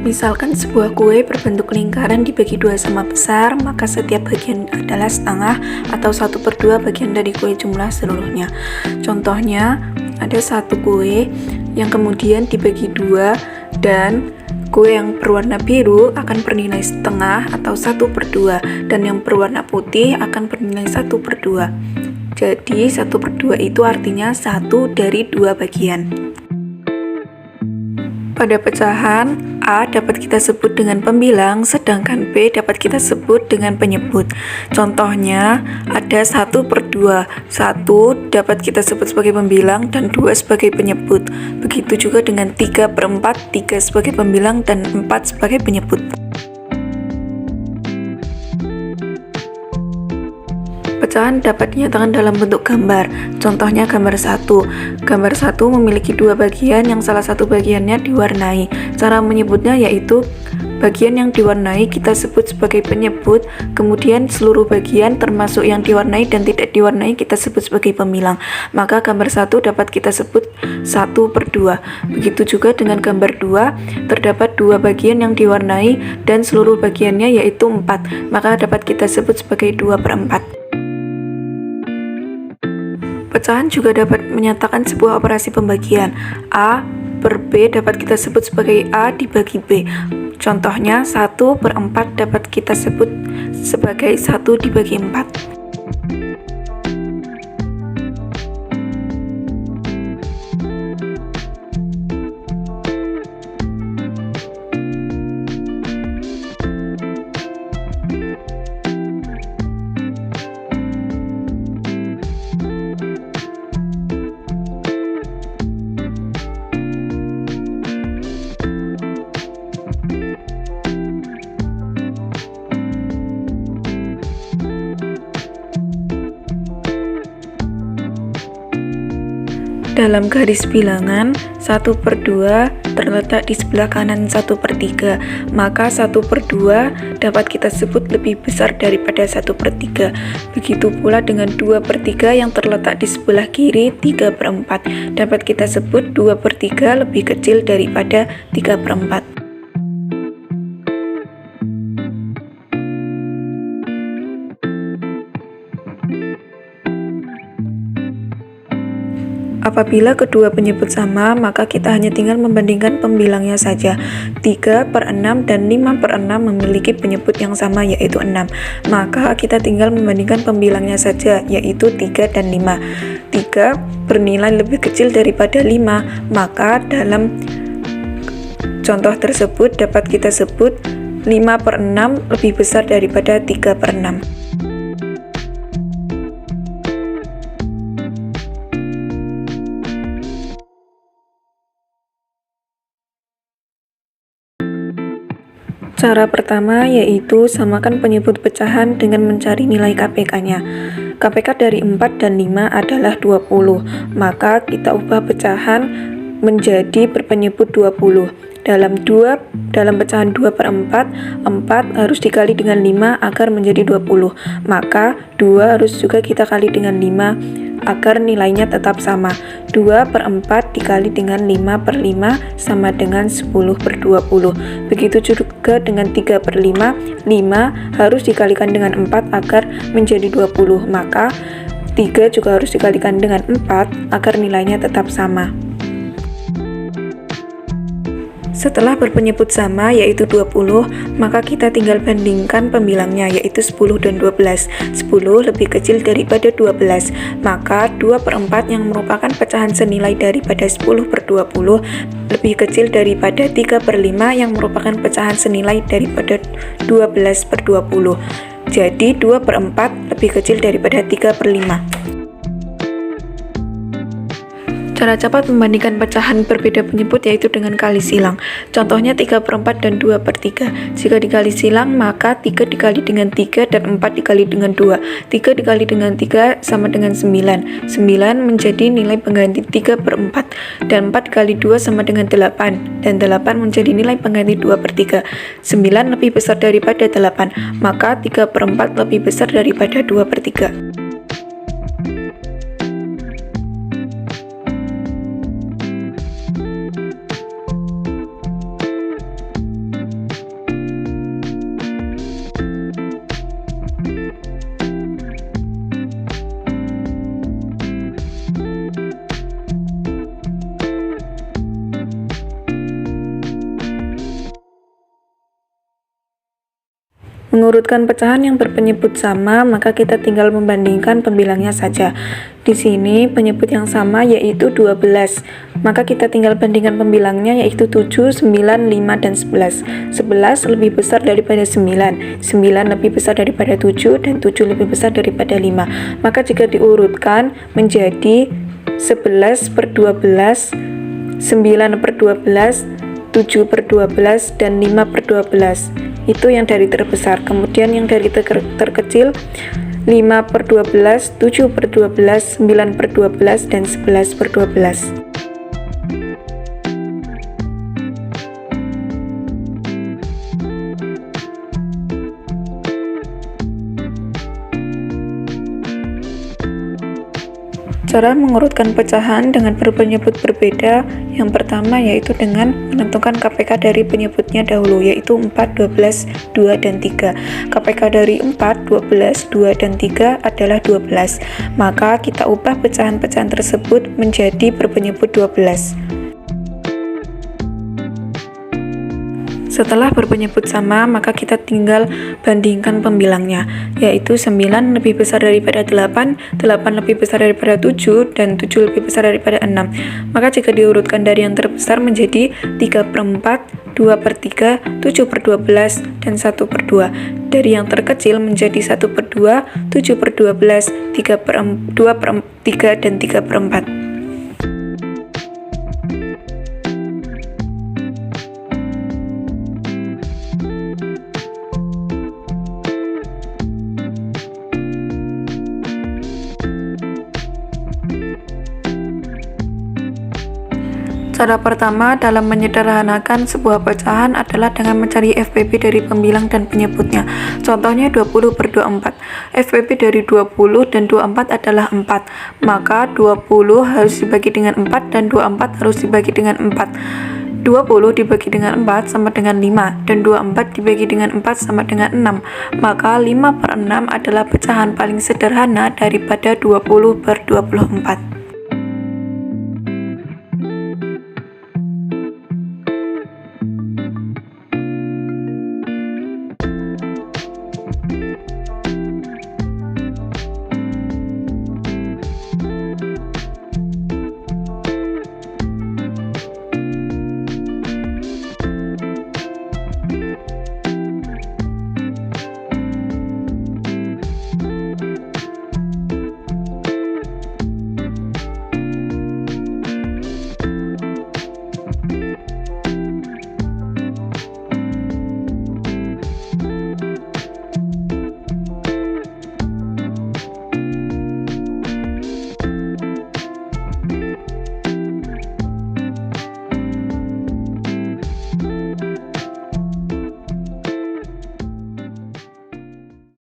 Misalkan sebuah kue berbentuk lingkaran dibagi dua sama besar, maka setiap bagian adalah setengah atau 1/2 bagian dari kue jumlah seluruhnya. Contohnya, ada satu kue yang kemudian dibagi dua dan kue yang berwarna biru akan bernilai setengah atau 1/2 dan yang berwarna putih akan bernilai 1/2. Jadi 1/2 itu artinya 1 dari 2 bagian. Pada pecahan, A dapat kita sebut dengan pembilang, sedangkan B dapat kita sebut dengan penyebut. Contohnya, ada 1/2. 1 dapat kita sebut sebagai pembilang dan 2 sebagai penyebut. Begitu juga dengan 3/4, 3 sebagai pembilang dan 4 sebagai penyebut. Pecahan dapat dinyatakan dalam bentuk gambar. Contohnya gambar 1. Gambar 1 memiliki dua bagian yang salah satu bagiannya diwarnai. Cara menyebutnya yaitu bagian yang diwarnai kita sebut sebagai penyebut, kemudian seluruh bagian termasuk yang diwarnai dan tidak diwarnai kita sebut sebagai pembilang. Maka gambar 1 dapat kita sebut 1/2. Begitu juga dengan gambar 2, terdapat dua bagian yang diwarnai dan seluruh bagiannya yaitu 4, maka dapat kita sebut sebagai 2/4. Pecahan juga dapat menyatakan sebuah operasi pembagian. A per B dapat kita sebut sebagai A dibagi B. Contohnya 1/4 dapat kita sebut sebagai 1 dibagi 4. Dalam garis bilangan, 1/2 terletak di sebelah kanan 1/3, maka 1/2 dapat kita sebut lebih besar daripada 1/3. Begitu pula dengan 2/3 yang terletak di sebelah kiri 3/4, dapat kita sebut 2/3 lebih kecil daripada 3/4. Apabila kedua penyebut sama, maka kita hanya tinggal membandingkan pembilangnya saja. 3/6 dan 5/6 memiliki penyebut yang sama yaitu 6. Maka kita tinggal membandingkan pembilangnya saja yaitu 3 dan 5. 3 bernilai lebih kecil daripada 5, maka dalam contoh tersebut dapat kita sebut 5/6 lebih besar daripada 3/6. Cara pertama yaitu samakan penyebut pecahan dengan mencari nilai KPK-nya. KPK dari 4 dan 5 adalah 20, maka kita ubah pecahan menjadi berpenyebut 20. Dalam pecahan 2/4, 4 harus dikali dengan 5 agar menjadi 20, maka 2 harus juga kita kali dengan 5 agar nilainya tetap sama. 2/4 dikali dengan 5/5 sama dengan 10/20. Begitu juga dengan 3/5, 5 harus dikalikan dengan 4 agar menjadi 20, maka 3 juga harus dikalikan dengan 4 agar nilainya tetap sama. Setelah berpenyebut sama yaitu 20, maka kita tinggal bandingkan pembilangnya yaitu 10 dan 12. 10 lebih kecil daripada 12, maka 2/4 yang merupakan pecahan senilai daripada 10/20 lebih kecil daripada 3/5 yang merupakan pecahan senilai daripada 12/20. Jadi 2/4 lebih kecil daripada 3/5. Cara cepat membandingkan pecahan berbeda penyebut yaitu dengan kali silang. Contohnya 3/4 dan 2/3. Jika dikali silang, maka 3 dikali dengan 3 dan 4 dikali dengan 2. 3 dikali dengan 3 sama dengan 9. 9 menjadi nilai pengganti 3/4. Dan 4 kali 2 sama dengan 8. Dan 8 menjadi nilai pengganti 2/3. 9 lebih besar daripada 8, maka 3/4 lebih besar daripada 2/3. Mengurutkan pecahan yang berpenyebut sama, maka kita tinggal membandingkan pembilangnya saja. Di sini penyebut yang sama yaitu 12. Maka kita tinggal bandingkan pembilangnya yaitu 7, 9, 5, dan 11. 11 lebih besar daripada 9, 9 lebih besar daripada 7, dan 7 lebih besar daripada 5. Maka jika diurutkan menjadi 11 per 12, 9 per 12, 7 per 12, dan 5 per 12. Itu yang dari terbesar. Kemudian yang dari terkecil 5 per 12, 7 per 12, 9 per 12, dan 11 per 12. Cara mengurutkan pecahan dengan berpenyebut berbeda. Yang pertama yaitu dengan menentukan KPK dari penyebutnya dahulu, yaitu 4, 12, 2, dan 3. KPK dari 4, 12, 2, dan 3 adalah 12. Maka kita ubah pecahan-pecahan tersebut menjadi berpenyebut 12. Setelah berpenyebut sama, maka kita tinggal bandingkan pembilangnya, yaitu 9 lebih besar daripada 8, 8 lebih besar daripada 7, dan 7 lebih besar daripada 6. Maka jika diurutkan dari yang terbesar menjadi 3 per 4, 2 per 3, 7 per 12, dan 1 per 2. Dari yang terkecil menjadi 1 per 2, 7 per 12, 2 per 3, dan 3 per 4. Cara pertama dalam menyederhanakan sebuah pecahan adalah dengan mencari FPB dari pembilang dan penyebutnya. Contohnya 20 per 24. FPB dari 20 dan 24 adalah 4. Maka 20 harus dibagi dengan 4 dan 24 harus dibagi dengan 4. 20 dibagi dengan 4 sama dengan 5, dan 24 dibagi dengan 4 sama dengan 6. Maka 5 per 6 adalah pecahan paling sederhana daripada 20 per 24.